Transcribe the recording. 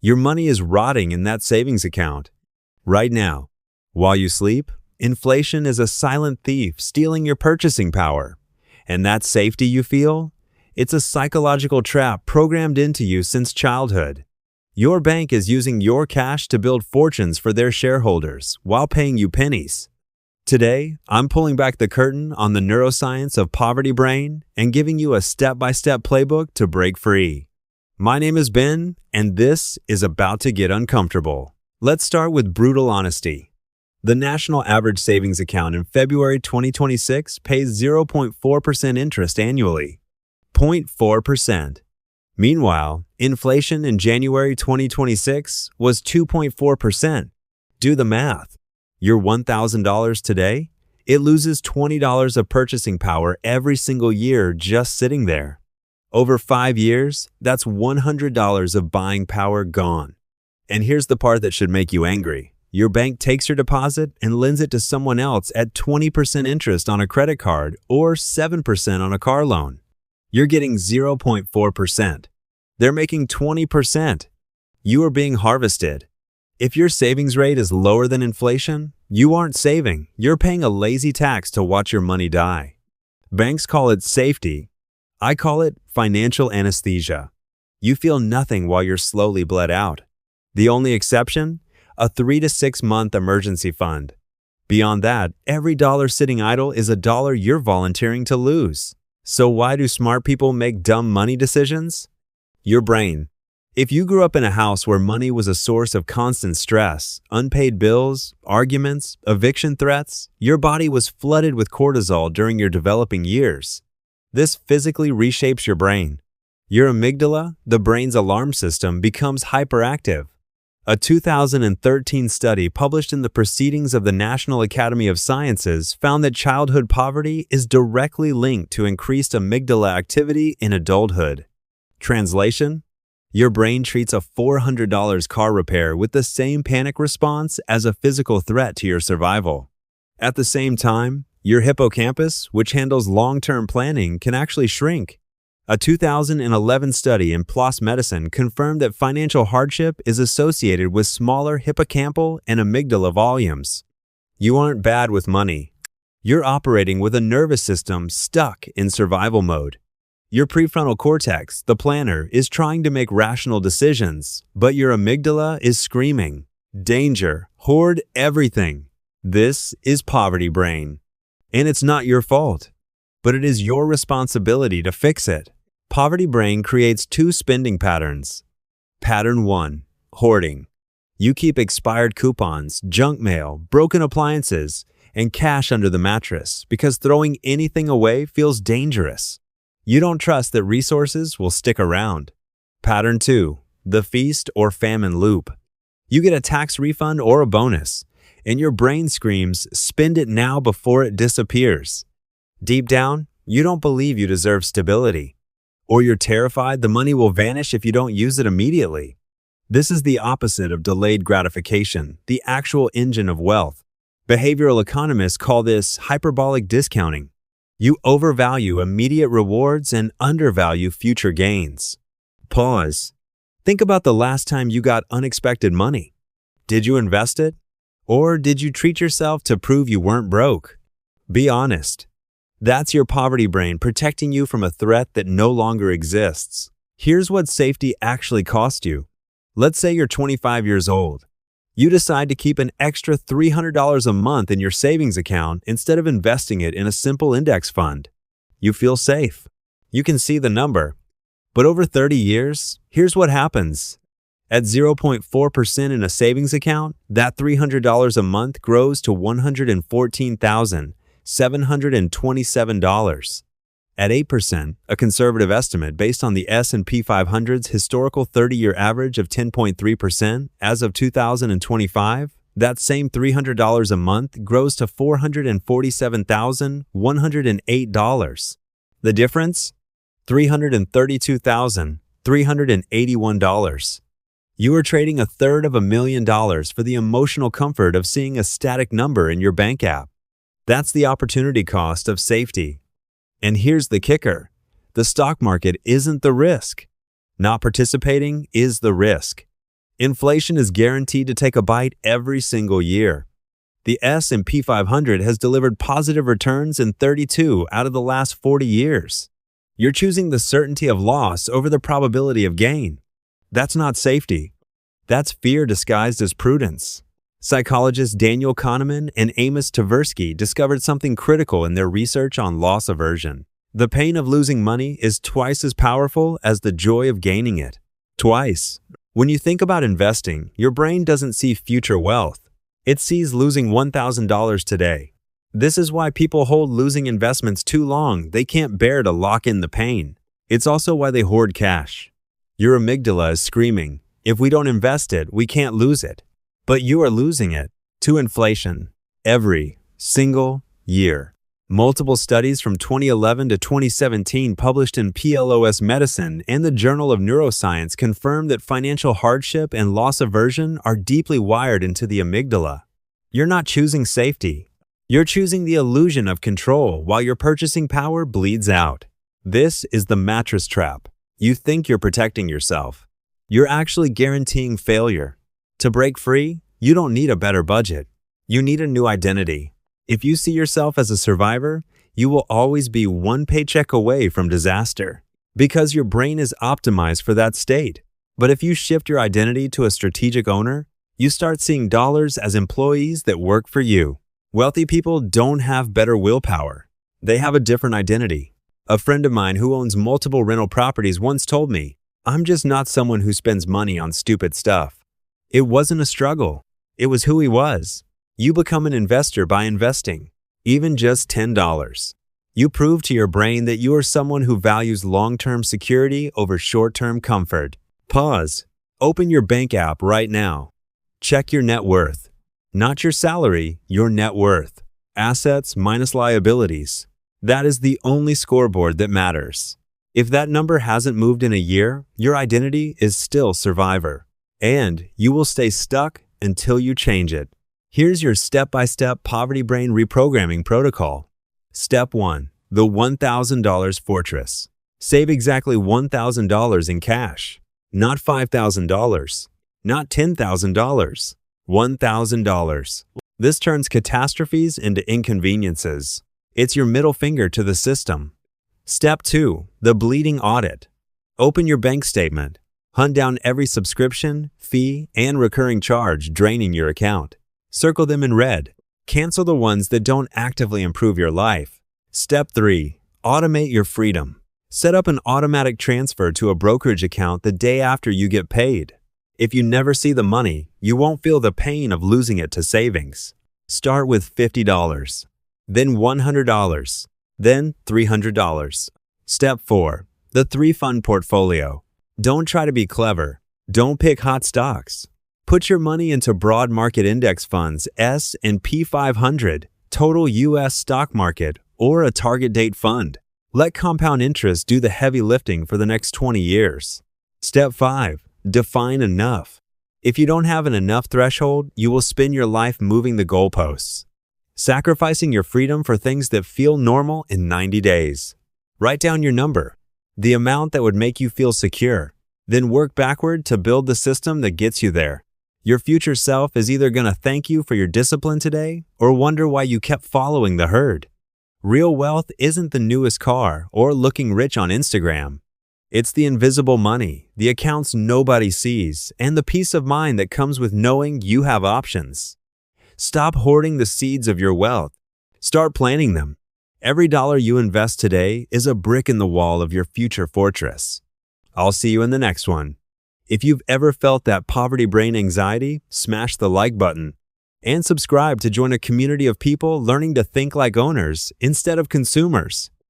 Your money is rotting in that savings account. Right now, while you sleep, inflation is a silent thief stealing your purchasing power. And that safety you feel? It's a psychological trap programmed into you since childhood. Your bank is using your cash to build fortunes for their shareholders while paying you pennies. Today, I'm pulling back the curtain on the neuroscience of poverty brain and giving you a step-by-step playbook to break free. My name is Ben, and this is about to get uncomfortable. Let's start with brutal honesty. The national average savings account in February 2026 pays 0.4% interest annually. 0.4%. Meanwhile, inflation in January 2026 was 2.4%. Do the math. Your $1,000 today, it loses $20 of purchasing power every single year just sitting there. Over 5 years, that's $100 of buying power gone. And here's the part that should make you angry. Your bank takes your deposit and lends it to someone else at 20% interest on a credit card or 7% on a car loan. You're getting 0.4%. They're making 20%. You are being harvested. If your savings rate is lower than inflation, you aren't saving. You're paying a lazy tax to watch your money die. Banks call it safety. I call it financial anesthesia. You feel nothing while you're slowly bled out. The only exception? A 3 to 6 month emergency fund. Beyond that, every dollar sitting idle is a dollar you're volunteering to lose. So why do smart people make dumb money decisions? Your brain. If you grew up in a house where money was a source of constant stress, unpaid bills, arguments, eviction threats, your body was flooded with cortisol during your developing years. This physically reshapes your brain. Your amygdala, the brain's alarm system, becomes hyperactive. A 2013 study published in the Proceedings of the National Academy of Sciences found that childhood poverty is directly linked to increased amygdala activity in adulthood. Translation? Your brain treats a $400 car repair with the same panic response as a physical threat to your survival. At the same time, your hippocampus, which handles long-term planning, can actually shrink. A 2011 study in PLOS Medicine confirmed that financial hardship is associated with smaller hippocampal and amygdala volumes. You aren't bad with money. You're operating with a nervous system stuck in survival mode. Your prefrontal cortex, the planner, is trying to make rational decisions, but your amygdala is screaming, "Danger, hoard everything." This is poverty brain. And it's not your fault, but it is your responsibility to fix it. Poverty brain creates 2 spending patterns. Pattern 1, hoarding. You keep expired coupons, junk mail, broken appliances, and cash under the mattress because throwing anything away feels dangerous. You don't trust that resources will stick around. Pattern 2, the feast or famine loop. You get a tax refund or a bonus, and your brain screams, "Spend it now before it disappears." Deep down, you don't believe you deserve stability, or you're terrified the money will vanish if you don't use it immediately. This is the opposite of delayed gratification, the actual engine of wealth. Behavioral economists call this hyperbolic discounting. You overvalue immediate rewards and undervalue future gains. Pause. Think about the last time you got unexpected money. Did you invest it? Or did you treat yourself to prove you weren't broke? Be honest. That's your poverty brain protecting you from a threat that no longer exists. Here's what safety actually cost you. Let's say you're 25 years old. You decide to keep an extra $300 a month in your savings account instead of investing it in a simple index fund. You feel safe. You can see the number. But over 30 years, here's what happens. At 0.4% in a savings account, that $300 a month grows to $114,727. At 8%, a conservative estimate based on the S&P 500's historical 30-year average of 10.3% as of 2025, that same $300 a month grows to $447,108. The difference? $332,381. You are trading $350,000 for the emotional comfort of seeing a static number in your bank app. That's the opportunity cost of safety. And here's the kicker. The stock market isn't the risk. Not participating is the risk. Inflation is guaranteed to take a bite every single year. The S&P 500 has delivered positive returns in 32 out of the last 40 years. You're choosing the certainty of loss over the probability of gain. That's not safety. That's fear disguised as prudence. Psychologists Daniel Kahneman and Amos Tversky discovered something critical in their research on loss aversion. The pain of losing money is twice as powerful as the joy of gaining it. Twice. When you think about investing, your brain doesn't see future wealth. It sees losing $1,000 today. This is why people hold losing investments too long. They can't bear to lock in the pain. It's also why they hoard cash. Your amygdala is screaming, if we don't invest it, we can't lose it. But you are losing it to inflation every single year. Multiple studies from 2011 to 2017 published in PLOS Medicine and the Journal of Neuroscience confirm that financial hardship and loss aversion are deeply wired into the amygdala. You're not choosing safety. You're choosing the illusion of control while your purchasing power bleeds out. This is the mattress trap. You think you're protecting yourself. You're actually guaranteeing failure. To break free, you don't need a better budget. You need a new identity. If you see yourself as a survivor, you will always be one paycheck away from disaster because your brain is optimized for that state. But if you shift your identity to a strategic owner, you start seeing dollars as employees that work for you. Wealthy people don't have better willpower. They have a different identity. A friend of mine who owns multiple rental properties once told me, "I'm just not someone who spends money on stupid stuff." It wasn't a struggle. It was who he was. You become an investor by investing, even just $10. You prove to your brain that you are someone who values long-term security over short-term comfort. Pause. Open your bank app right now. Check your net worth. Not your salary, your net worth. Assets minus liabilities. That is the only scoreboard that matters. If that number hasn't moved in a year, your identity is still survivor. And you will stay stuck until you change it. Here's your step-by-step poverty brain reprogramming protocol. Step 1. The $1,000 fortress. Save exactly $1,000 in cash. Not $5,000. Not $10,000. $1,000. This turns catastrophes into inconveniences. It's your middle finger to the system. Step 2. The bleeding audit. Open your bank statement. Hunt down every subscription, fee, and recurring charge draining your account. Circle them in red. Cancel the ones that don't actively improve your life. Step 3. Automate your freedom. Set up an automatic transfer to a brokerage account the day after you get paid. If you never see the money, you won't feel the pain of losing it to savings. Start with $50, then $100, then $300. Step 4. The 3-fund portfolio. Don't try to be clever. Don't pick hot stocks. Put your money into broad market index funds, S&P 500, total U.S. stock market, or a target date fund. Let compound interest do the heavy lifting for the next 20 years. Step 5. Define enough. If you don't have an enough threshold, you will spend your life moving the goalposts, sacrificing your freedom for things that feel normal in 90 days. Write down your number, the amount that would make you feel secure, then work backward to build the system that gets you there. Your future self is either going to thank you for your discipline today or wonder why you kept following the herd. Real wealth isn't the newest car or looking rich on Instagram. It's the invisible money, the accounts nobody sees, and the peace of mind that comes with knowing you have options. Stop hoarding the seeds of your wealth. Start planting them. Every dollar you invest today is a brick in the wall of your future fortress. I'll see you in the next one. If you've ever felt that poverty brain anxiety, smash the like button and subscribe to join a community of people learning to think like owners instead of consumers.